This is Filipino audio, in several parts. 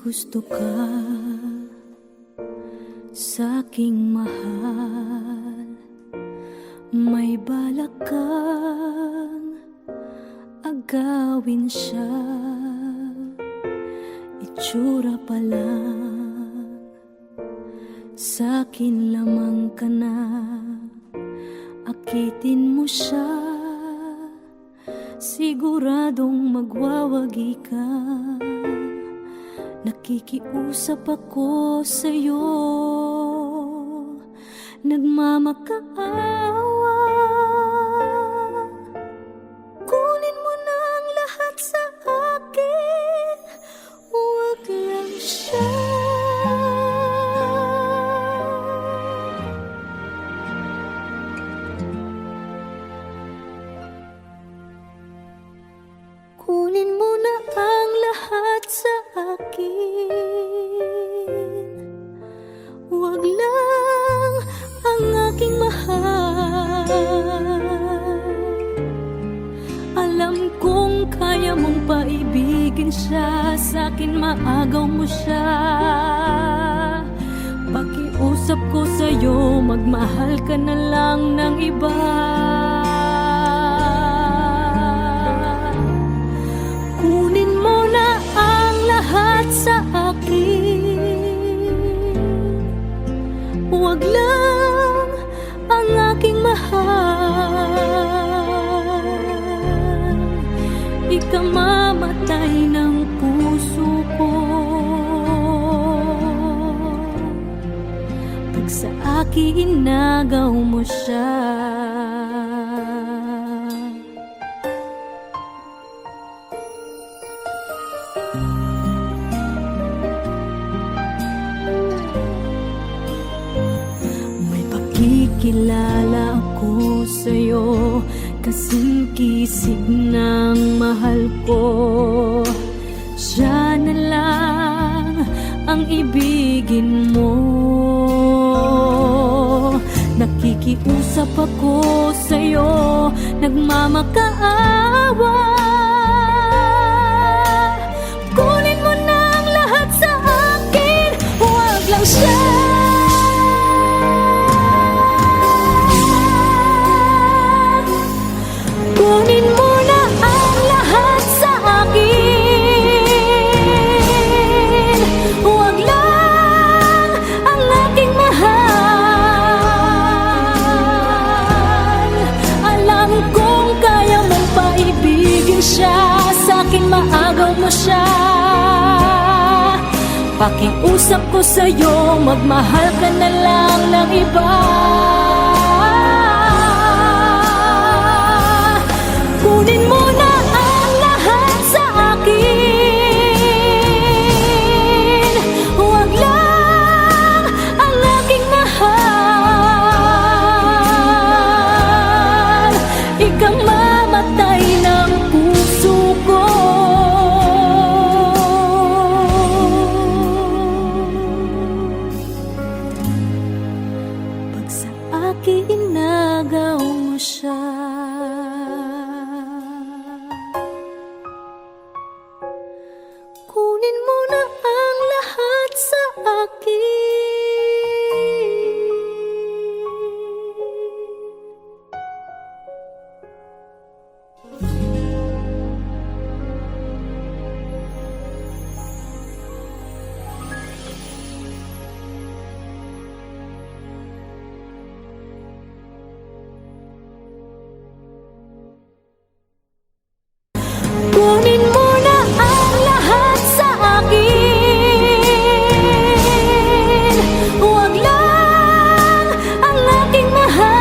gusto ka sa'king mahal, may balak kang agawin siya. Itsura pa lang, sa'kin lamang ka na, akitin mo siya. Siguradong magwawagi ka. Nakikiusap ako sa'yo, nagmamakaawa. Kunin mo na ang lahat sa akin, huwag lang siya. Kunin mo na ang lahat sa akin, huwag lang ang aking mahal. Alam kong kaya mong paibigin siya, sa'kin maagaw mo siya. Pakiusap ko sa'yo, magmahal ka na lang ng iba. Kunin mo na ang lahat sa akin, huwag lang ang aking mahal. Ikamamatay ng puso ko pag sa akin inagaw mo siya. Kikilala ako sa'yo, kasing kisig ng mahal ko. Siya na lang ang ibigin mo. Nakikiusap ako sa'yo, nagmamakaawa. Kunin mo na ang lahat sa akin, huwag lang siya. Kunin mo na ang lahat sa akin, huwag lang ang aking mahal. Alam kong kaya mong paibigin siya, sa'kin maagaw mo siya. Pakiusap ko sa'yo, magmahal ka na lang ng iba. Kunin mo na ang lahat sa akin, huwag lang ang aking mahal. Ikamamatay ng puso ko pag sa akin inagaw mo siya. Kunin mo na ang lahat sa akin. Kunin mo na ang lahat sa akin, huwag lang ang aking mahal.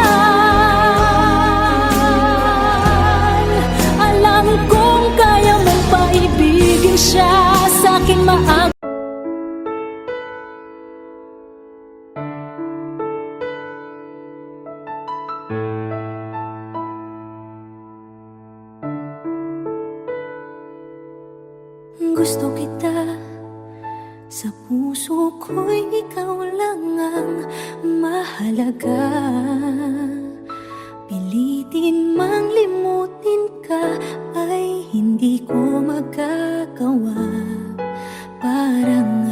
Alam kong kaya mong paibigin siya, sa'kin maagaw. Gusto kita, sa puso ko'y ikaw lang ang mahalaga. Pilitin mang limutin ka ay hindi ko magagawa. Parang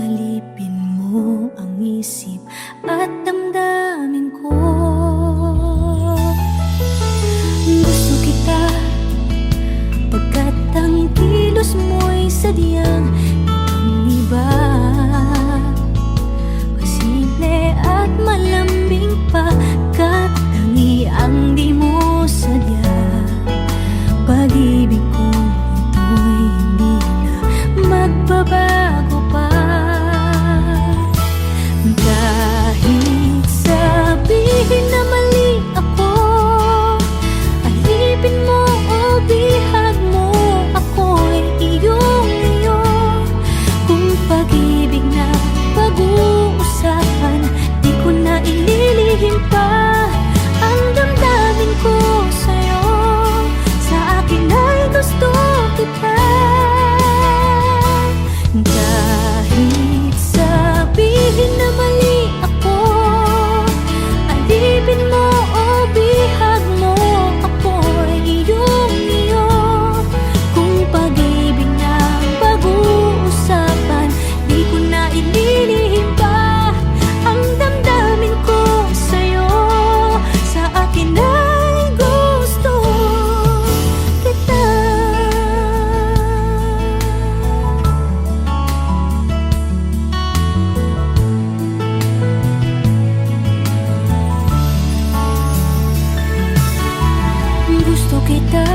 kita,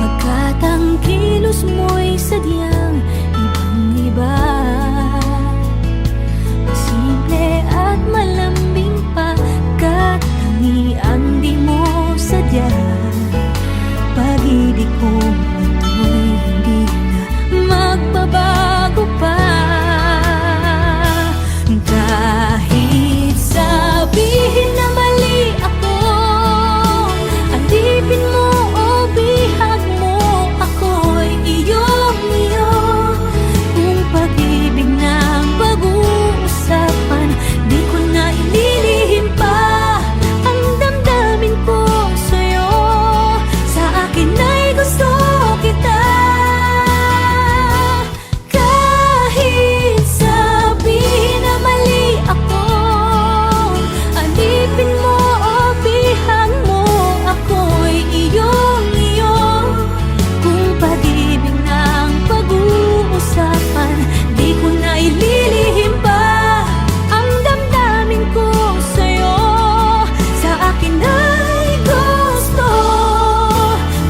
pagkat ang kilos mo'y sadyang ibang-iba. Simple at malambing pagkatangian di mo sadya. Pag-ibig kong ito'y hindi na magbabago pa. Kahit sabihin na mali ako, alipin mo o bihag mo, ako'y iyong-iyo. Kung pag-ibig na pag-uusapan, di ko na ililihim pa ang damdamin ko sa'yo. Sa akin ay gusto kita. Kahit sabihin na mali ako, alipin mo o bihag mo, ako'y iyong-iyo. Kung pag-ibig ng pag-uusapan, di ko na ililihim pa ang damdamin ko sa'yo. Sa akin ay gusto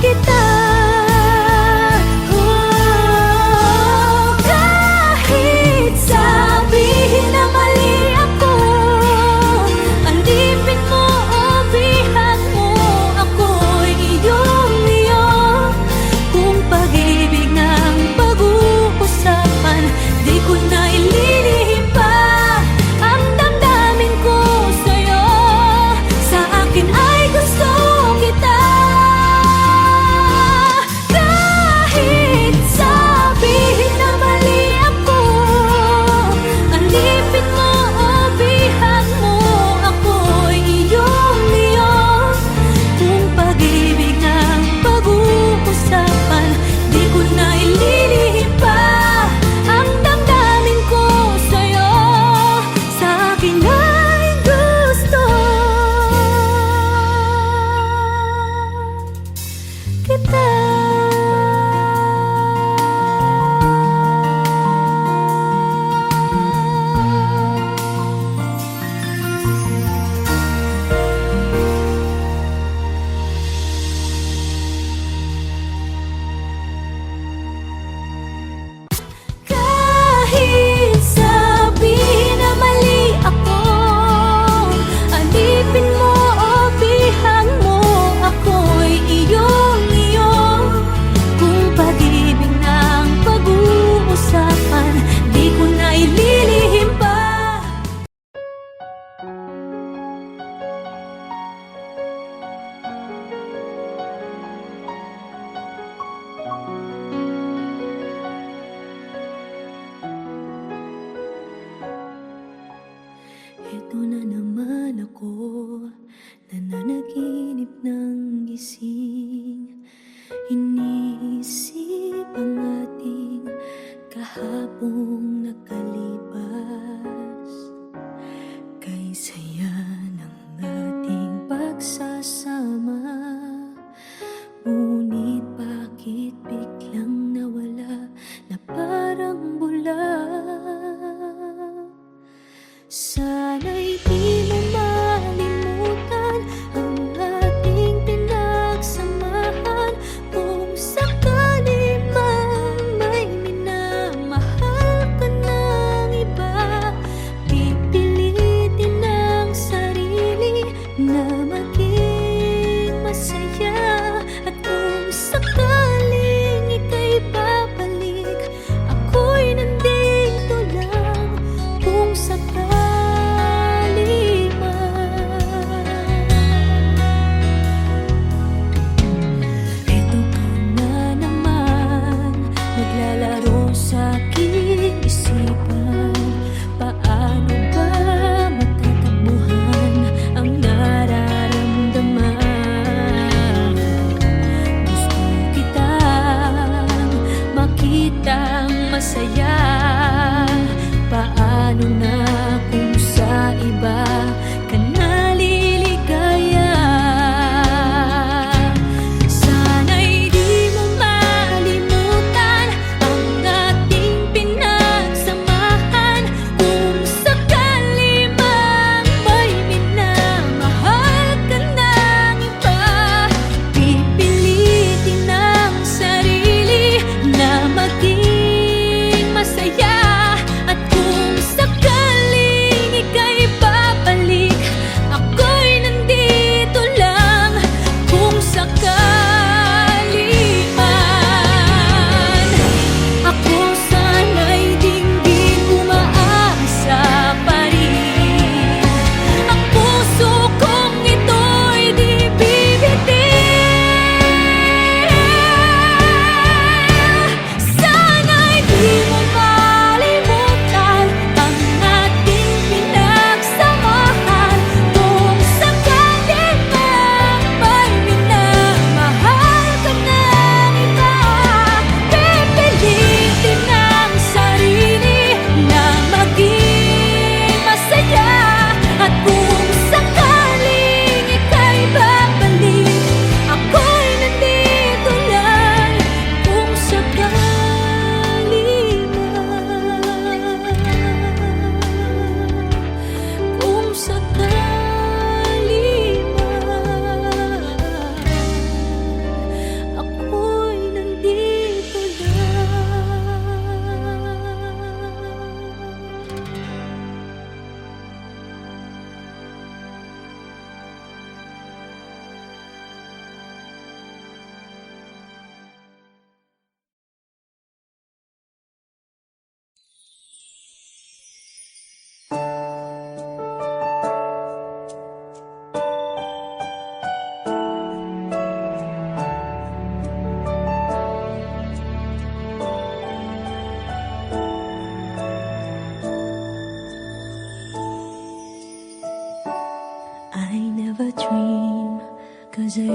kita. Kahit sabihin na mali ako, alipin mo o bihag mo, ako'y iyong-iyo. Kung pag-ibig ng pag-uusapan, di ko na ililihim pa ang damdamin ko sa'yo. Sa akin ay gusto kita. Kahit sabihin na mali ako, alipin mo o bihag mo, ako'y iyong-iyo. Kung pag-ibig ng pag-uusapan, di ko na ililihim pa ang damdamin ko sa'yo. Sa akin ay gusto kita. Kahit sabihin na mali ako, alipin mo o bihag mo, ako'y iyong-iyo. Kung pag-ibig ng pag-uusapan, di ko na ililihim pa. Ito na naman ako, nananaginip ng gising. Iniisip ang ating kahapong nakalipas. Kay saya ng ating pagsasama, ngunit bakit biglang nawala na parang bula? Sana'y di mo malimutan ang ating pinagsasabi.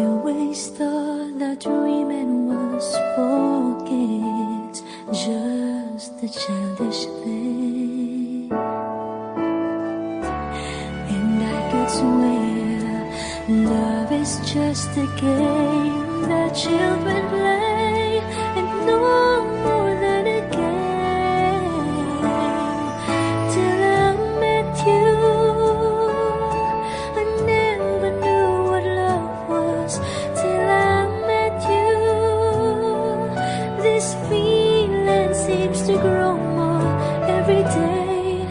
erased all the dream and was forget, just a childish thing. And I could swear love is just a game that children play, and no more than a game. Till I met you, I never knew what love was. Till I met you, this feeling seems to grow more every day.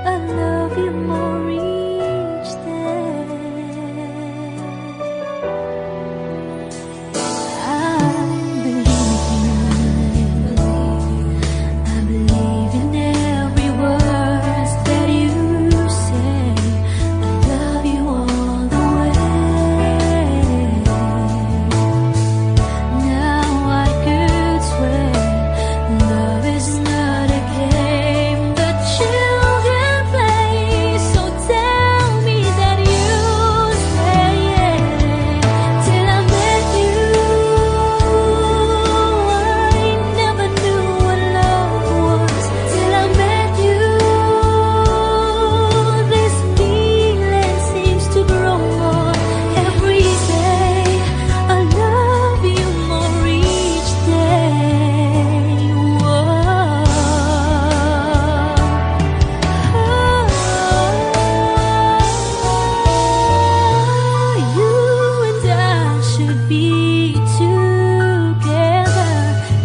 I love you more each day. I believe in every word that you say. I love you all the way. Now I could swear love is not a game that children play. So tell me that you stay. Till I met you, I never knew what love was. Till I met you, this feeling seems to grow more every day. I love you more each day. You and I should be together.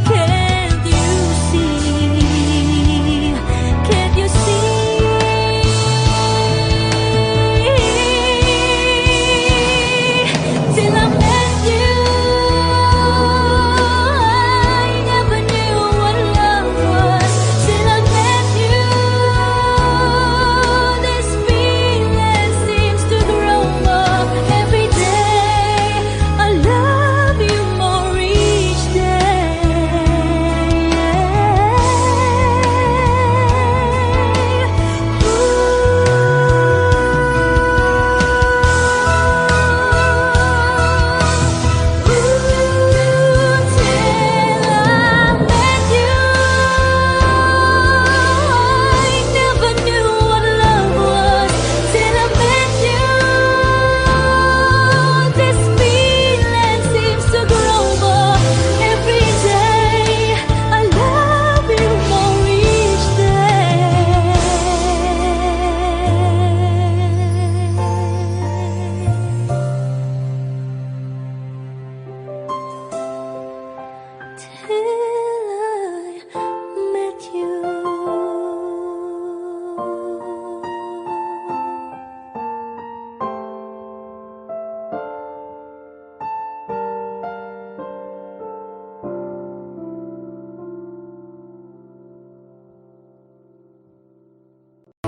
Can't you see? Can't you see? Till I met you, I never knew what love was. Till I met you, this feeling seems to grow more every day. I love you more each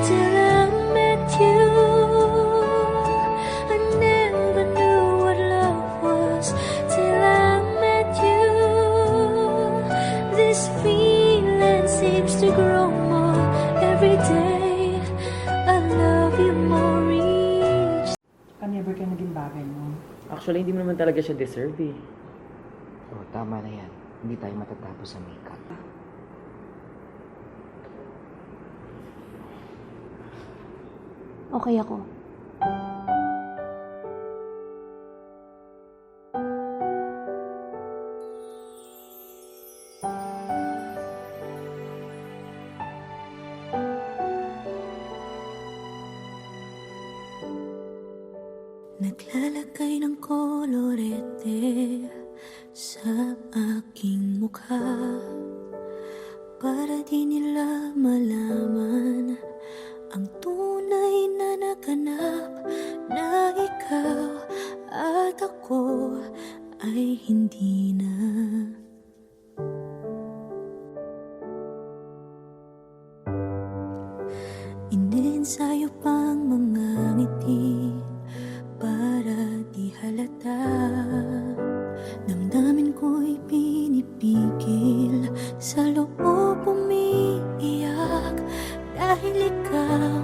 till I met you, I never knew what love was. Till I met you, this feeling seems to grow more every day. I love you more each. Never ka naging bagay mo. Actually, hindi mo naman talaga siya deserve eh. Oh, tama na yan. Hindi tayo matatapos sa makeup. Okay ako. Naglalagay ng kolorete sa aking mukha para di nila malaman ang tunay na naganap, na ikaw at ako ay hindi na. Inensayo pang mga ngiti para di halata. Damdamin ko'y pinipigil, sa loob umiiyak, dahil ikaw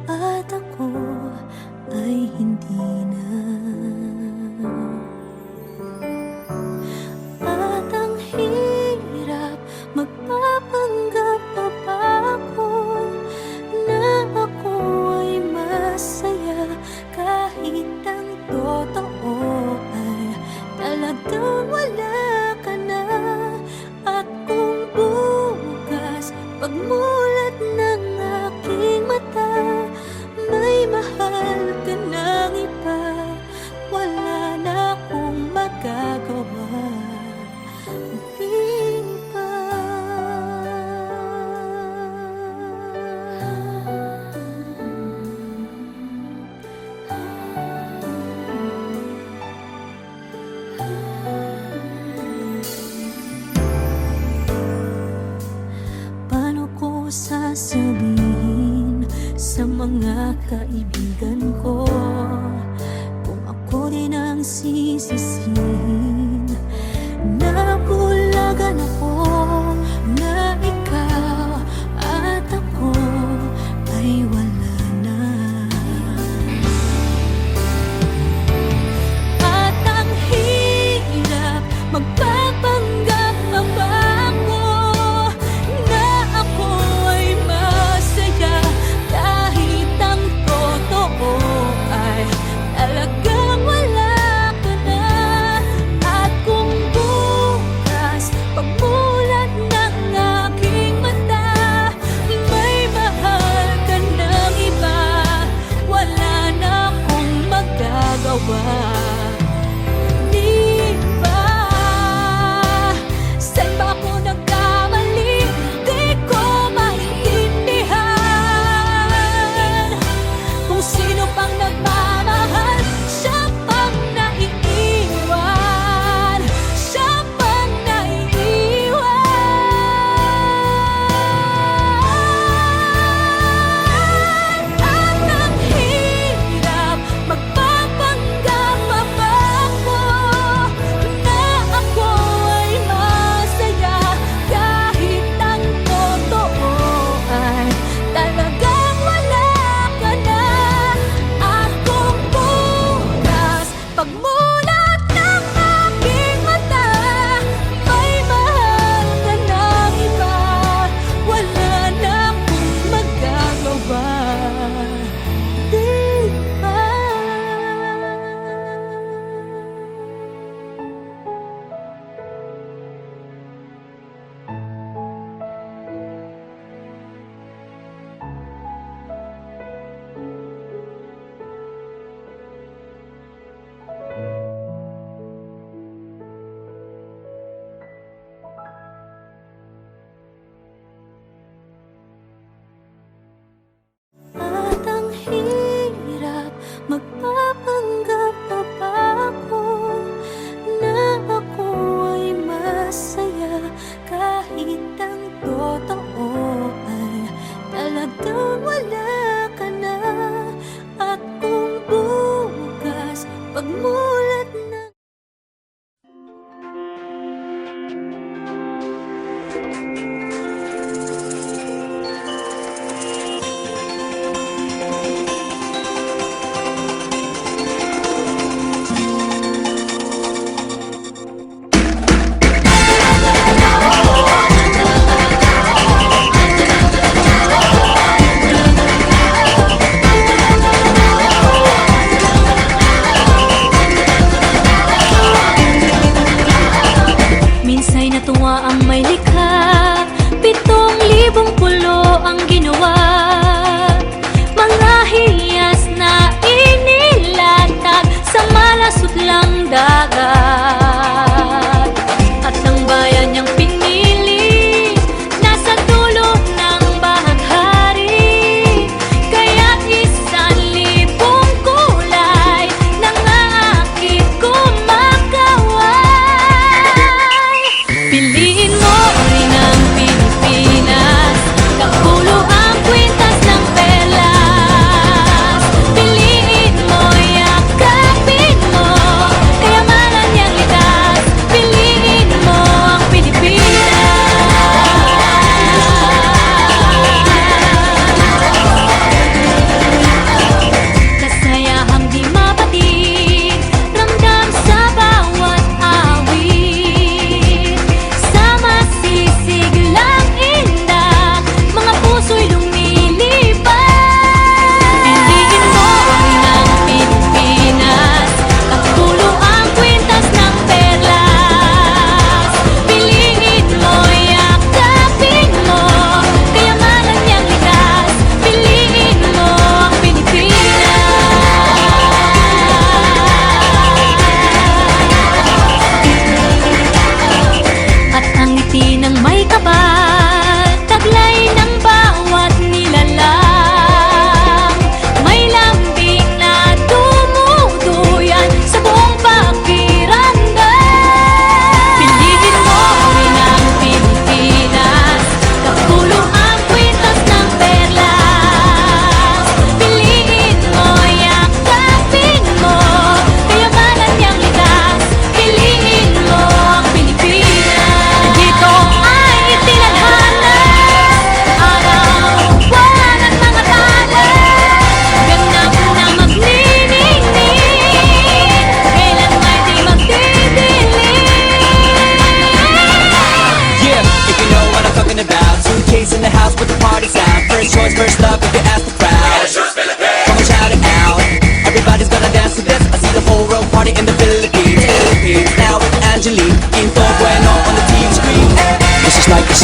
at ako ay hindi na. Paano ko sasabihin sa mga kaibigan ko kung ako din ang sisisihin? Nabulagan ako na ikaw at ako ay wala na. At ang hirap magpapanggap pa ba ako na ako ay masaya kahit ang totoo ay talagang wala ka na. At kung bukas pagmumulong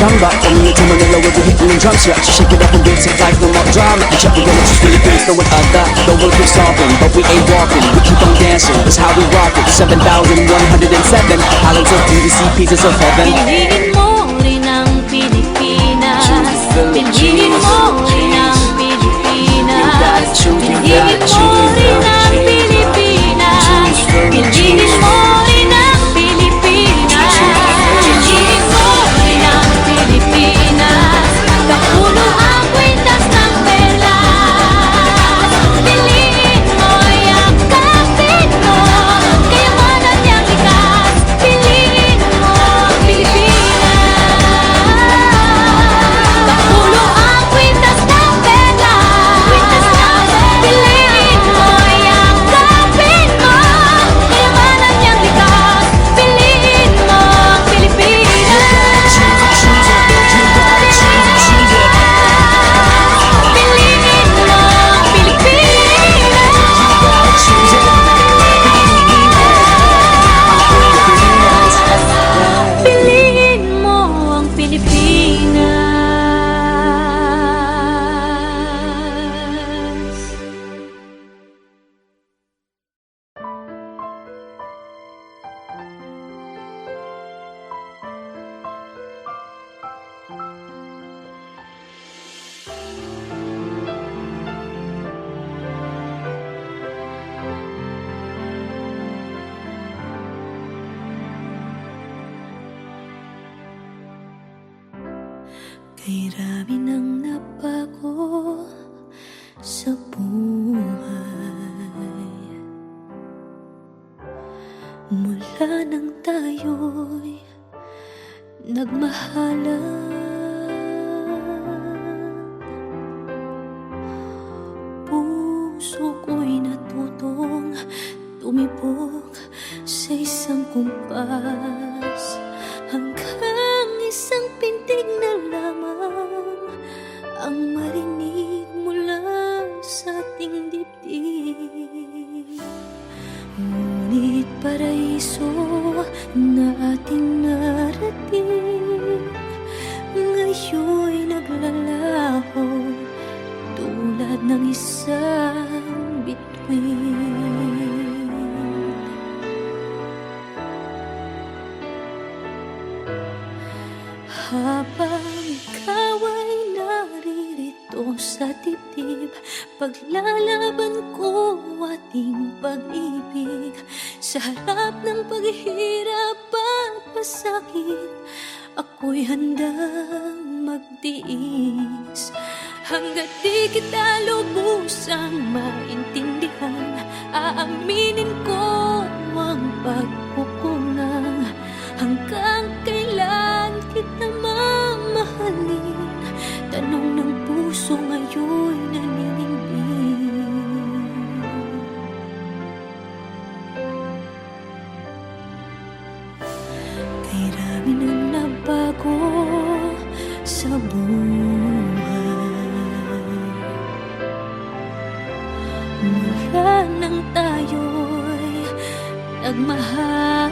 samba. Coming into Manila, we'll be hitting the drum stretch. Shake it up and dance it like no more drama. And check, we're gonna choose Philippines, no one other. The world keeps stopping, but we ain't walking. We keep on dancing, that's how we rock it. 7,107 islands of beauty, pieces of heaven. Piliin mo rin ang Pilipinas. Piliin mo rin ang Pilipinas. Piliin mo rin ang Pilipinas. Piliin mo rin ang Pilipinas. Piliin mo rin ang Pilipinas. Kapuno ang kwintas ng perlas. Piliin mo, yakapin mo, kayamanan niyang likas. Piliin mo ang Pilipinas. Kapuno ang kwintas ng perlas. Piliin mo, yakapin mo, kayamanan niyang likas. Piliin mo ang Pilipinas. Piliin mo ang Pilipinas. Piliin mo ang Pilipinas. Kay rami nang nabago sa buhay, mula nang tayo'y nagmahalan. Puso ko'y natutong tumibok sa isang kumpas, hanggang isang pintig na lamang ang marinig mula sa ating dibdib. Ngunit paraiso na ating narating, ngayon'y naglalaho tulad ng isang bituin. Habang ikaw ay naririto sa dibdib, paglalaban ko ating pag-ibig. Sa harap ng paghihirap at pasakit, ako'y handang magtiis. Hanggat di kita lubusang maintindihan, aaminin ko ang pagkukulang. Hanggang kailan kita mamahalin? Tanong ng puso ngayon'y naninindig. Kay rami nang nabago sa buhay, mula nang tayo'y nagmahalan.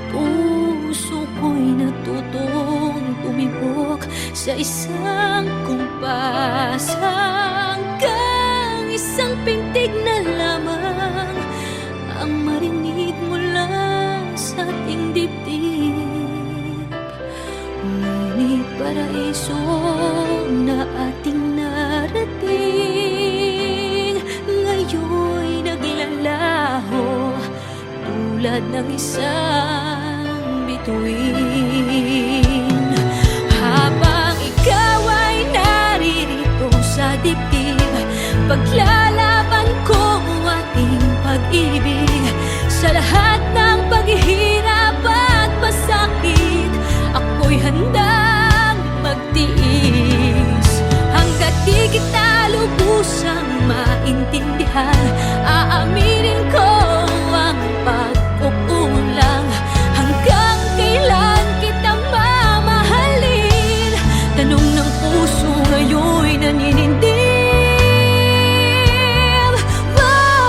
Puso ko'y natutong tumibok sa isang kumpas, hanggang isang pintig na lamang ang marinig mula sa ating dibdib. Ngunit paraiso na ating narating, ngayon'y naglalaho tulad ng isang bituin. Habang ikaw ay naririto sa dibdib, paglalaban ko ating pag-ibig. Sa lahat ng paghihirap at pasakit, ako'y handang magtiis. Hanggat di kita lubusang maintindihan, aaminin ko ang pagkukulang. Hanggang kailan kita mamahalin? Tanong ng puso ngayon'y naninindig. Wow,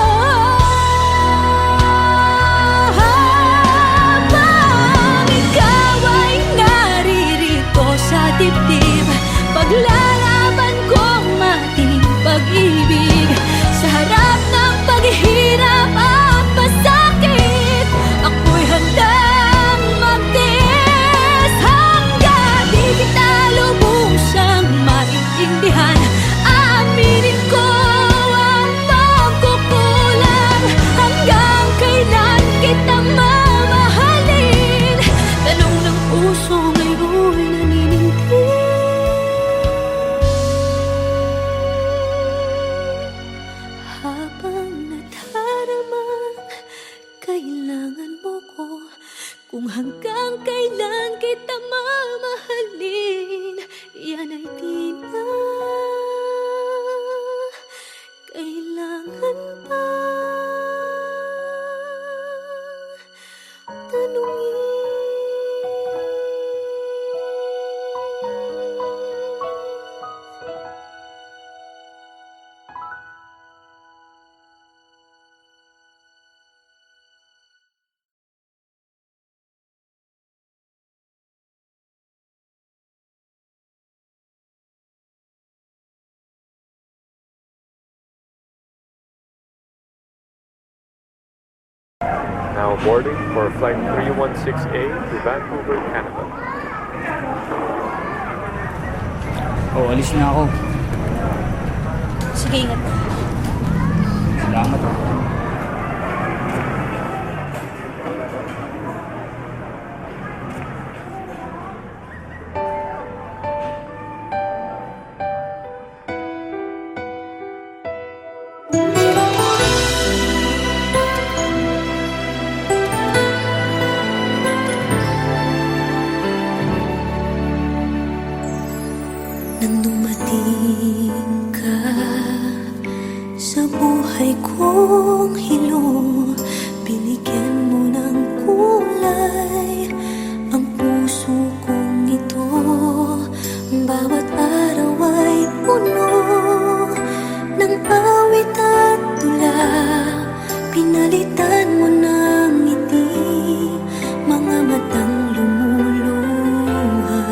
kita mamahalin, yan ay di na kailangan pa tanungin. Now boarding for flight 316A to Vancouver, Canada. Oh, alis na ako. Sige, ingat. Salamat. Nang dumating ka sa buhay kong hilo, binigyan mo ng kulay ang puso kong ito. Bawat araw ay puno ng awit at tula, pinalitan mo ng ngiti mga matang lumuluha.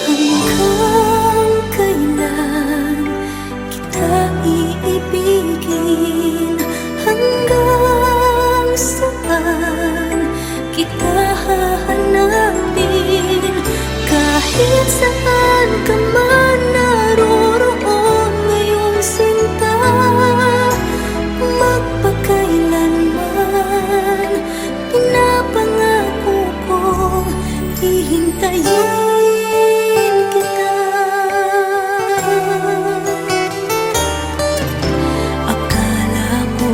Hanggang kailan kita iibigin? Hanggang saan kita hahanapin? Kahit saan ka man naroroon ngayong sinta, magpakailanman pinapangako kong hihintayin kita. Akala ko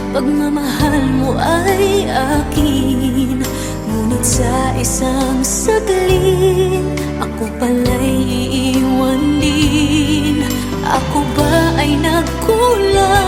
pagmamahal mo ay akin, ngunit sa isang saglit ako pala'y iiwan din. Ako ba ay nagkulang?